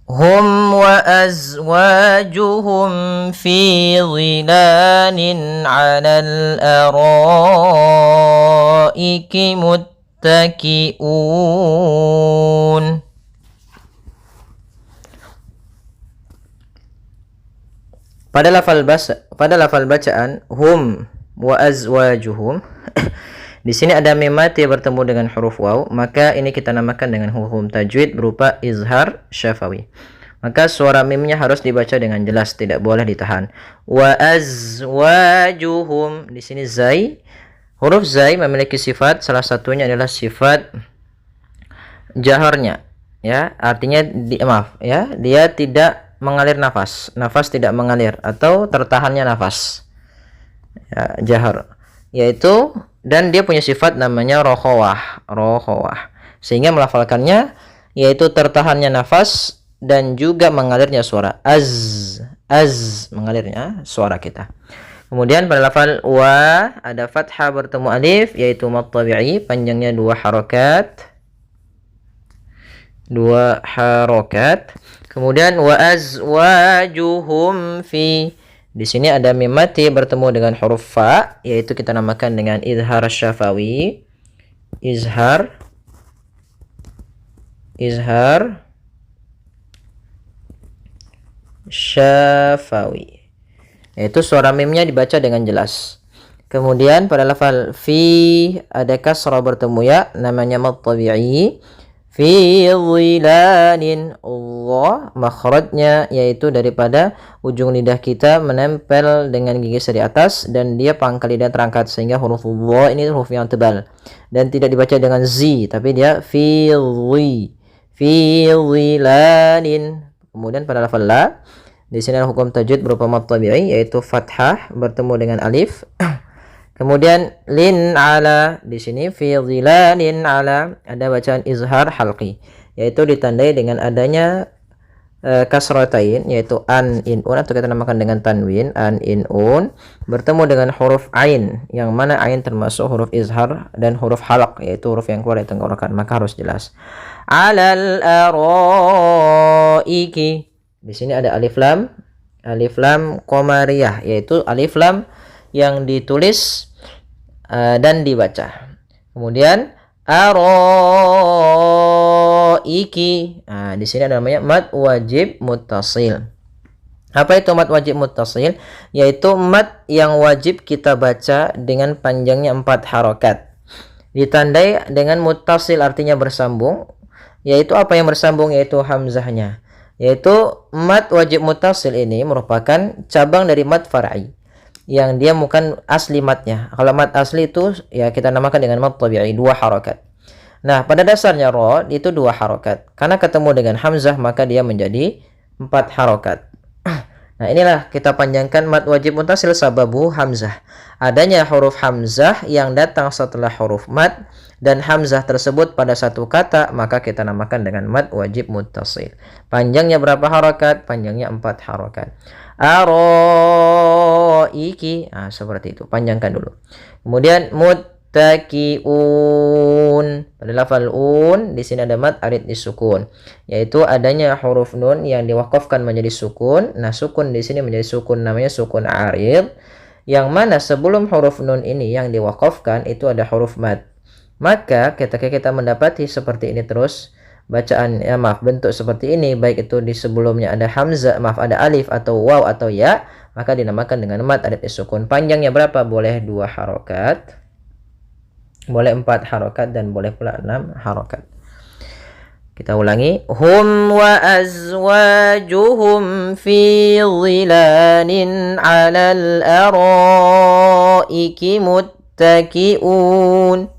hum wa azwajuhum fi dhilalin 'alal araiki muttaki'un. Pada lafal bacaan hum wa azwajuhum di sini ada mim mati bertemu dengan huruf waw, maka ini kita namakan dengan hukum tajwid berupa izhar syafawi. Maka suara mimnya harus dibaca dengan jelas, tidak boleh ditahan. Wa azwajuhum, di sini zai, huruf zai memiliki sifat, salah satunya adalah sifat jaharnya, ya, artinya dia tidak mengalir nafas, nafas tidak mengalir atau tertahannya nafas, ya, jahar, yaitu, dan dia punya sifat namanya rokhawah, sehingga melafalkannya yaitu tertahannya nafas dan juga mengalirnya suara az mengalirnya suara kita. Kemudian pada lafal wa ada fathah bertemu alif yaitu mad tabi'i, panjangnya 2 harokat. Kemudian wa azwajuhum fi, di sini ada mim mati bertemu dengan huruf fa, yaitu kita namakan dengan izhar syafawi. Izhar syafawi, yaitu suara mimnya dibaca dengan jelas. Kemudian pada lafal fi ada kasrah bertemu ya, namanya mad tabi'i. Fi dhilalin, Allah makhrajnya yaitu daripada ujung lidah kita menempel dengan gigi seri atas dan dia pangkal lidah terangkat, sehingga huruf dha ini huruf yang tebal dan tidak dibaca dengan zi, tapi dia fi dhilalin. Kemudian pada lafal la, di sini ada hukum tajwid berupa mad tabi'i yaitu fathah bertemu dengan alif. Kemudian lin ala, di sini fi dhilalin ala ada bacaan izhar halqi, yaitu ditandai dengan adanya kasratain, yaitu an in un atau kita namakan dengan tanwin, an in un bertemu dengan huruf ain, yang mana ain termasuk huruf izhar dan huruf halq, yaitu huruf yang keluar dari tenggorokan, maka harus jelas. Alal araiki, di sini ada alif lam qamariyah, yaitu alif lam yang ditulis dan dibaca. Kemudian araiki, di sini ada namanya mad wajib muttasil. Apa itu mad wajib muttasil? Yaitu mad yang wajib kita baca dengan panjangnya 4 harokat, ditandai dengan muttasil artinya bersambung. Yaitu apa yang bersambung? Yaitu hamzahnya. Yaitu mad wajib muttasil ini merupakan cabang dari mad far'i, yang dia bukan asli matnya. Kalau mat asli itu ya kita namakan dengan mad tabi'i, 2 harokat. Nah, pada dasarnya ro itu 2 harokat. Karena ketemu dengan hamzah maka dia menjadi 4 harokat. Nah, inilah kita panjangkan mad wajib muttasil sababu hamzah. Adanya huruf hamzah yang datang setelah huruf mad dan hamzah tersebut pada satu kata, maka kita namakan dengan mad wajib muttasil. Panjangnya berapa harokat? Panjangnya 4 harokat. Araiki, seperti itu, panjangkan dulu. Kemudian muttaki'un, pada lafal un di sini ada mad arid disukun, yaitu adanya huruf nun yang diwakafkan menjadi sukun. Nah, sukun di sini menjadi sukun namanya sukun arid, yang mana sebelum huruf nun ini yang diwakafkan itu ada huruf mad. Maka ketika kita mendapati seperti ini terus bacaan, bentuk seperti ini, baik itu di sebelumnya ada hamzah, ada alif atau waw atau ya, maka dinamakan dengan mad arid sukun. Panjangnya berapa? Boleh 2 harokat, boleh 4 harokat, dan boleh pula 6 harokat. Kita ulangi. Hum wa azwajuhum fi dhilalin 'alal araiki muttaki'un.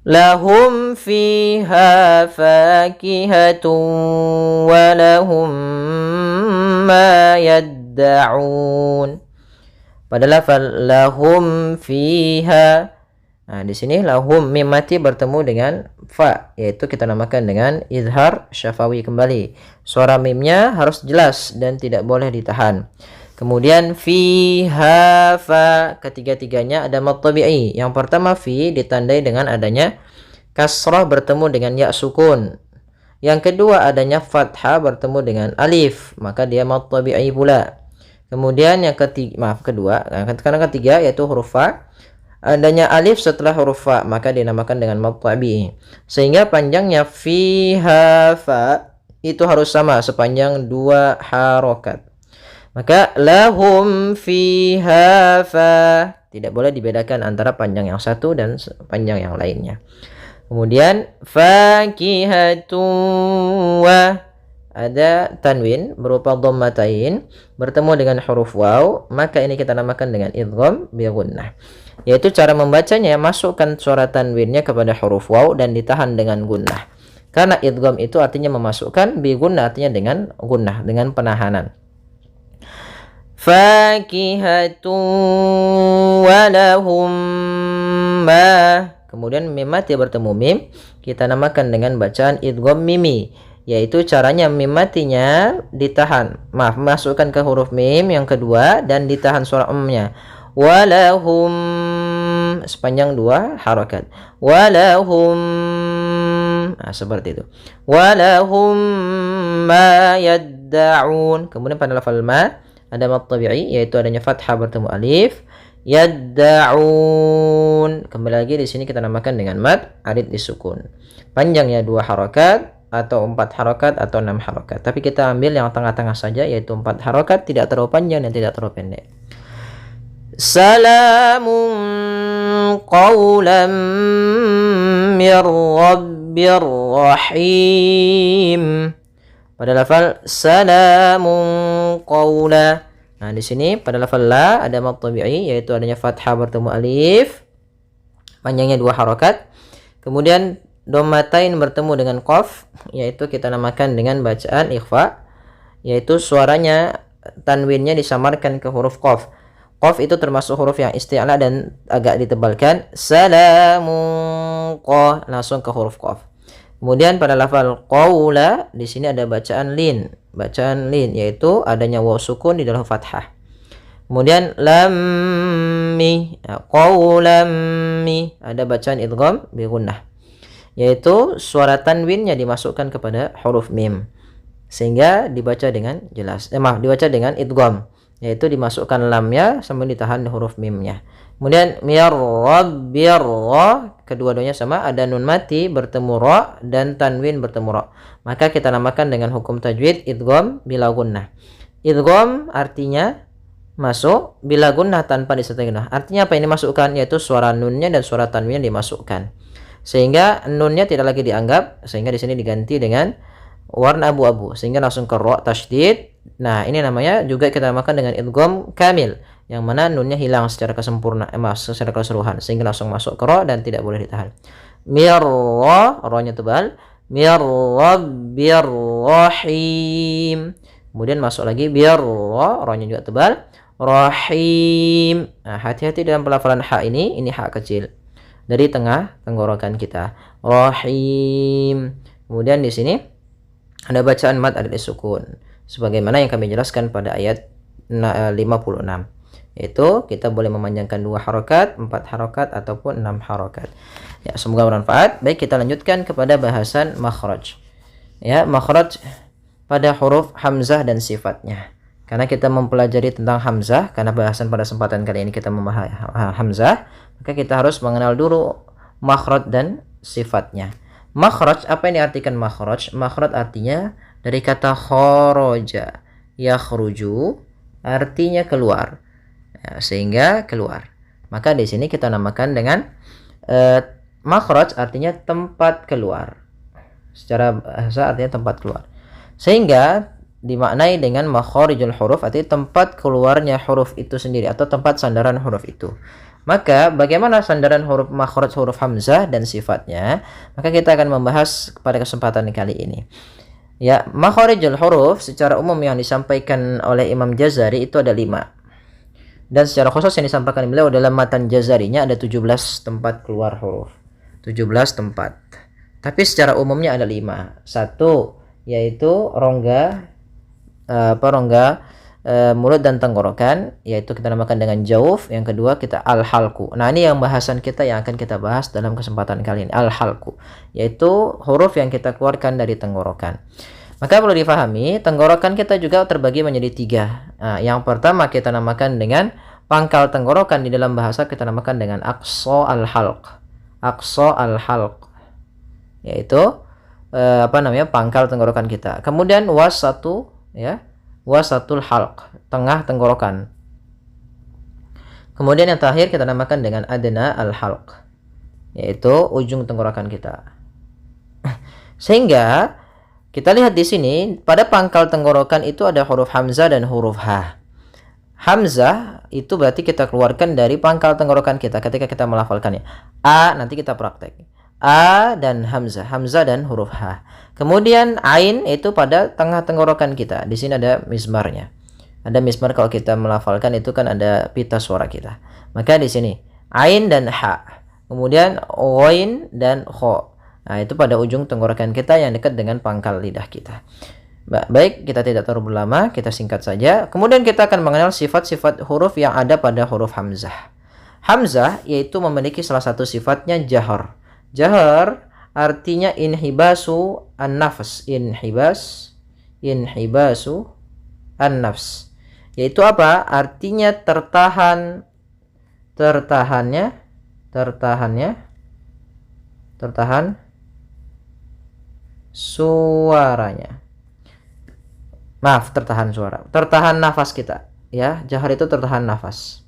Lahum fiha fakihatun wa lahum ma yadda'un. Pada lafal lahum fiha, di sini lahum mim mati bertemu dengan fa, yaitu kita namakan dengan izhar syafawi kembali. Suara mimnya harus jelas dan tidak boleh ditahan. Kemudian fiha fa, ketiga-tiganya ada mad tabi'i. Yang pertama fi ditandai dengan adanya kasrah bertemu dengan ya sukun. Yang kedua adanya fathah bertemu dengan alif, maka dia mad tabi'i pula. Kemudian yang ketiga, karena ketiga yaitu huruf fa, adanya alif setelah huruf fa, maka dinamakan dengan mad tabi'i. Sehingga panjangnya fiha fa itu harus sama sepanjang 2 harokat. Maka lahum fiha fa, tidak boleh dibedakan antara panjang yang satu dan panjang yang lainnya. Kemudian fakihatun wa, ada tanwin berupa dhammatain bertemu dengan huruf waw, maka ini kita namakan dengan idgham bi gunnah. Yaitu cara membacanya, masukkan suara tanwinnya kepada huruf waw dan ditahan dengan gunnah. Karena idgham itu artinya memasukkan, bi gunnah artinya dengan gunnah, dengan penahanan. Fakihatun walahum ma, kemudian mim mati bertemu mim, kita namakan dengan bacaan idgham mimi, yaitu caranya mim matinya ditahan, masukkan ke huruf mim yang kedua dan ditahan suara emnya. Walahum sepanjang 2 harakat. Walahum, seperti itu. Walahum ma yadda'un. Kemudian pada lafal ma ada mad tabi'i, yaitu adanya fathah bertemu alif. Yadda'un, kembali lagi di sini kita namakan dengan mad arid disukun. Panjangnya 2 harakat atau 4 harakat atau 6 harakat. Tapi kita ambil yang tengah-tengah saja, yaitu 4 harakat, tidak terlalu panjang dan tidak terlalu pendek. Salamun qawlan mir rabbir rahim. Pada lafal salamun qawla. Nah, di sini pada lafal la ada mad tabi'i, yaitu adanya fathah bertemu alif. Panjangnya 2 harakat. Kemudian dhammatain bertemu dengan qaf, yaitu kita namakan dengan bacaan ikhfa, yaitu suaranya tanwinnya disamarkan ke huruf qaf. Qaf itu termasuk huruf yang isti'la dan agak ditebalkan. Salamun qa, langsung ke huruf qaf. Kemudian pada lafal qawla di sini ada bacaan lin, yaitu adanya waw sukun di dalam fathah. Kemudian lam mi, qawlam mi, ada bacaan idgham bi gunnah, yaitu suara tanwinnya dimasukkan kepada huruf mim sehingga dibaca dengan jelas. Dibaca dengan idgham, yaitu dimasukkan lamnya sambil ditahan huruf mimnya. Kemudian mir rabbir ra, kedua-duanya sama, ada nun mati bertemu ra dan tanwin bertemu ra. Maka kita namakan dengan hukum tajwid idgham bila gunnah. Idgham artinya masuk, bila gunnah tanpa disertai gunnah. Artinya apa ini masukkan, yaitu suara nunnya dan suara tanwinnya dimasukkan. Sehingga nunnya tidak lagi dianggap, sehingga di sini diganti dengan warna abu-abu sehingga langsung ke ra tasydid. Nah, ini namanya juga kita namakan dengan idgham kamil, yang mana nunnya hilang secara secara keseluruhan sehingga langsung masuk ke ra dan tidak boleh ditahan. Mir ra, ra-nya tebal. Mir rabbir rahim. Kemudian masuk lagi bir ra, ra-nya juga tebal. Rahim. Nah, hati-hati dalam pelafalan ha ini ha kecil dari tengah tenggorokan kita. Rahim. Kemudian di sini ada bacaan mad arid sukun sebagaimana yang kami jelaskan pada ayat 56, yaitu kita boleh memanjangkan 2 harakat, 4 harakat ataupun 6 harakat. Ya, semoga bermanfaat. Baik, kita lanjutkan kepada bahasan makhraj. Ya, makhraj pada huruf hamzah dan sifatnya. Karena kita mempelajari tentang hamzah, karena bahasan pada kesempatan kali ini kita membahas hamzah, maka kita harus mengenal dulu makhraj dan sifatnya. Makhraj, apa yang diartikan makhraj? Makhraj artinya dari kata kharaja, yakhruju, artinya keluar. Ya, sehingga keluar. Maka di sini kita namakan dengan makhraj artinya tempat keluar. Secara bahasa artinya tempat keluar. Sehingga dimaknai dengan makharijul huruf, artinya tempat keluarnya huruf itu sendiri atau tempat sandaran huruf itu. Maka bagaimana sandaran huruf makhraj huruf hamzah dan sifatnya? Maka kita akan membahas pada kesempatan kali ini. Ya, makharijul huruf secara umum yang disampaikan oleh Imam Jazari itu ada 5. Dan secara khusus yang disampaikan beliau dalam matan Jazarinya ada 17 tempat keluar huruf. 17 tempat. Tapi secara umumnya ada 5. 1 yaitu rongga mulut dan tenggorokan, yaitu kita namakan dengan jauf. Yang kedua kita al-halku. Nah, ini yang bahasan kita yang akan kita bahas dalam kesempatan kali ini, al-halku, yaitu huruf yang kita keluarkan dari tenggorokan. Maka perlu difahami, tenggorokan kita juga terbagi menjadi 3. Nah, yang pertama kita namakan dengan pangkal tenggorokan, di dalam bahasa kita namakan dengan aqsa al-halq. Aqsa al-halq, yaitu pangkal tenggorokan kita. Kemudian wasatu, ya, wasatul halq, tengah tenggorokan. Kemudian yang terakhir kita namakan dengan adna al-halq, yaitu ujung tenggorokan kita. Sehingga kita lihat di sini pada pangkal tenggorokan itu ada huruf hamzah dan huruf ha. Hamzah itu berarti kita keluarkan dari pangkal tenggorokan kita ketika kita melafalkannya. A nanti kita praktek. A dan hamzah, hamzah dan huruf ha. Kemudian ain itu pada tengah tenggorokan kita. Di sini ada mismarnya. Ada mismar, kalau kita melafalkan itu kan ada pita suara kita. Maka di sini ain dan ha. Kemudian ghain dan kha. Nah, itu pada ujung tenggorokan kita yang dekat dengan pangkal lidah kita. Baik, kita tidak terlalu berlama, kita singkat saja. Kemudian kita akan mengenal sifat-sifat huruf yang ada pada huruf hamzah. Hamzah yaitu memiliki salah satu sifatnya jahar. Jahar artinya inhibasu an-nafs, inhibasu an-nafs. Yaitu apa? Artinya tertahan suaranya. Maaf, tertahan suara. Tertahan nafas kita, ya. Jahar itu tertahan nafas.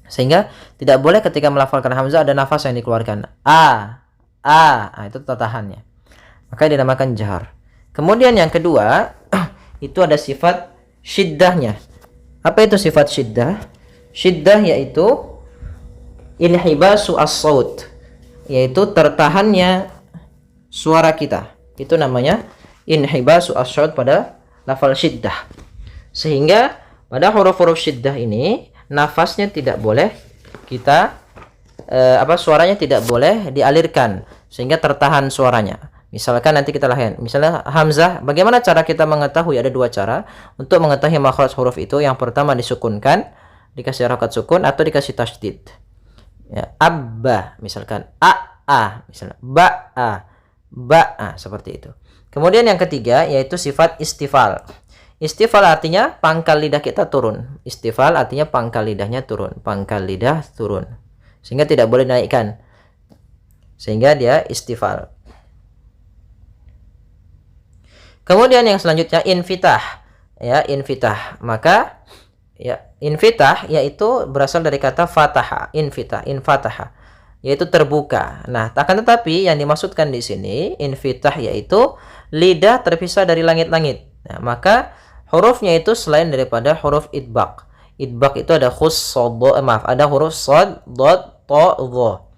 Sehingga tidak boleh ketika melafalkan hamzah ada nafas yang dikeluarkan. Nah, itu tertahannya. Maka dinamakan jahar. Kemudian yang kedua, itu ada sifat syiddahnya. Apa itu sifat syiddah? Syiddah yaitu inhibasu as-saut, yaitu tertahannya suara kita. Itu namanya inhibasu as-saut pada lafal syiddah. Sehingga pada huruf-huruf syiddah ini nafasnya tidak boleh kita suaranya tidak boleh dialirkan sehingga tertahan suaranya. Misalkan nanti kita lakukan, misalnya hamzah, bagaimana cara kita mengetahui? Ada 2 cara untuk mengetahui makhraj huruf itu. Yang pertama disukunkan, dikasih harokat sukun, atau dikasih tasydid. Ya, abba misalkan, misalnya ba, seperti itu. Kemudian yang ketiga yaitu sifat istifal. Istifal artinya pangkal lidah kita turun. Istifal artinya pangkal lidahnya turun, pangkal lidah turun, sehingga tidak boleh naikkan, sehingga dia istifal. Kemudian yang selanjutnya infitah, ya, infitah. Maka ya, infitah yaitu berasal dari kata fataha, infataha, yaitu terbuka. Nah, akan tetapi yang dimaksudkan di sini infitah yaitu lidah terpisah dari langit-langit. Nah, maka hurufnya itu selain daripada huruf idbaq. Idbaq itu ada ada huruf sad, dad, ta, dha.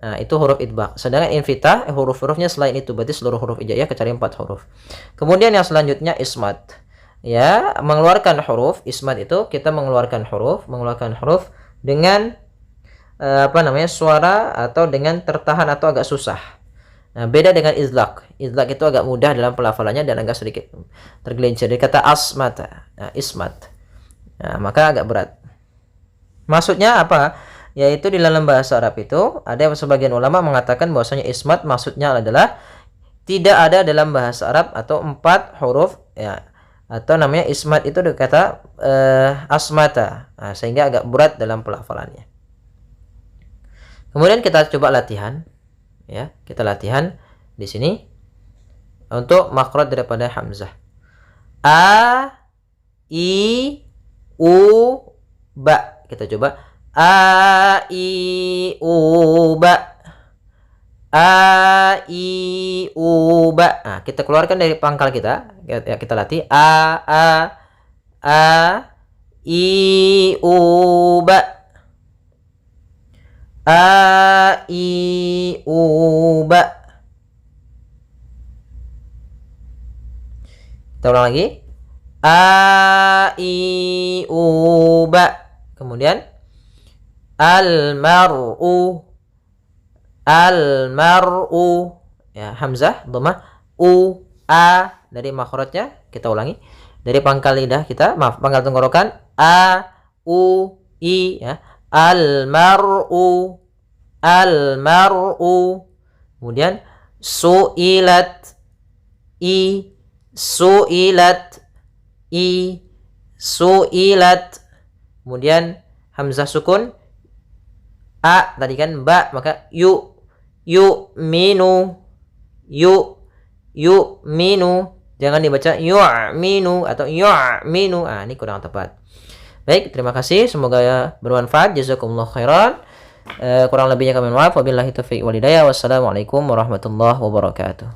Nah, itu huruf idbaq. Sedangkan infitah huruf-hurufnya selain itu, berarti seluruh huruf hijaiyah kecuali 4 huruf. Kemudian yang selanjutnya ismat. Ya, mengeluarkan huruf. Ismat itu kita mengeluarkan huruf dengan suara atau dengan tertahan atau agak susah. Nah, beda dengan izlaq. Izlaq itu agak mudah dalam pelafalannya dan agak sedikit tergelincir. Dari kata asmata, ismat. Nah, maka agak berat. Maksudnya apa? Yaitu di dalam bahasa Arab itu ada sebagian ulama mengatakan bahwasanya ismat maksudnya adalah tidak ada dalam bahasa Arab atau 4 huruf, ya, atau namanya ismat itu kata asmata. Nah, sehingga agak berat dalam pelafalannya. Kemudian kita coba latihan, ya, kita latihan di sini untuk makhraj daripada hamzah. A, I, U, ba. Kita coba A, I, U, ba. A, I, U, ba. Nah, kita keluarkan dari pangkal kita. Ya, kita latih A, I, U, ba. A, I, U, ba. Kita ulang lagi. A, I, U, ba. Kemudian al-mar'u, ya, hamzah dhammah, a dari makhrajnya kita ulangi, Dari pangkal lidah kita, pangkal tenggorokan, a, u, i, ya. Al-mar'u, al-mar'u. Kemudian su'ilat, i, su'ilat, i, su'ilat. Kemudian hamzah sukun, a tadi kan ba, maka yu'minu, yu'minu. Jangan dibaca yu'minu atau yu'minu. Ini kurang tepat. Baik, terima kasih. Semoga bermanfaat. Jazakumullah khairan. Kurang lebihnya kami mohon maaf. Wabillahi taufiq wal hidayah. Wassalamualaikum warahmatullahi wabarakatuh.